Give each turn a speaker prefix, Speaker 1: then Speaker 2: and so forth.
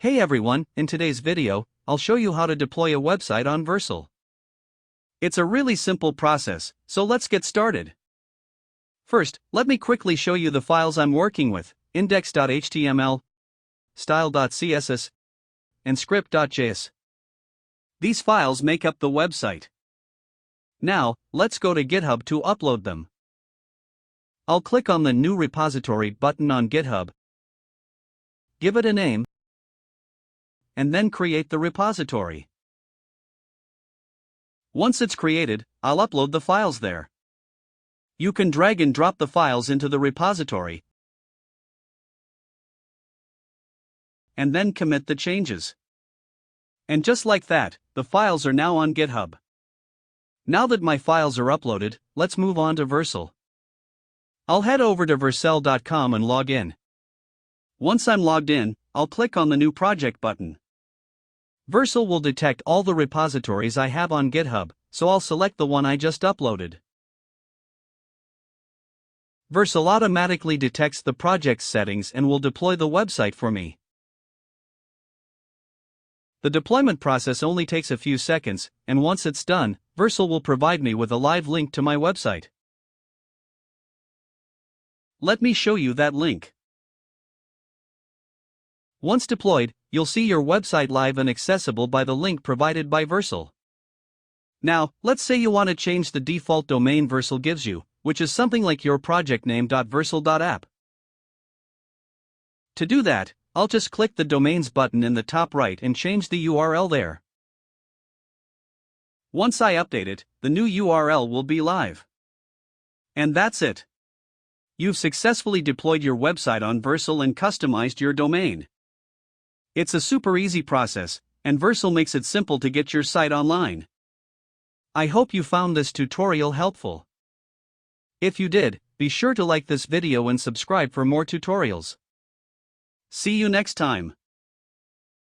Speaker 1: Hey everyone, in today's video, I'll show you how to deploy a website on Vercel. It's a really simple process, so let's get started. First, let me quickly show you the files I'm working with: index.html, style.css, and script.js. These files make up the website. Now, let's go to GitHub to upload them. I'll click on the New Repository button on GitHub, give it a name, and then create the repository. Once it's created, I'll upload the files there. You can drag and drop the files into the repository, and then commit the changes. And just like that, the files are now on GitHub. Now that my files are uploaded, let's move on to Vercel. I'll head over to vercel.com and log in. Once I'm logged in, I'll click on the New Project button. Vercel will detect all the repositories I have on GitHub, so I'll select the one I just uploaded. Vercel automatically detects the project's settings and will deploy the website for me. The deployment process only takes a few seconds, and once it's done, Vercel will provide me with a live link to my website. Let me show you that link. Once deployed, you'll see your website live and accessible by the link provided by Vercel. Now, let's say you want to change the default domain Vercel gives you, which is something like your project name.vercel.app. To do that, I'll just click the Domains button in the top right and change the URL there. Once I update it, the new URL will be live. And that's it. You've successfully deployed your website on Vercel and customized your domain. It's a super easy process, and Vercel makes it simple to get your site online. I hope you found this tutorial helpful. If you did, be sure to like this video and subscribe for more tutorials. See you next time.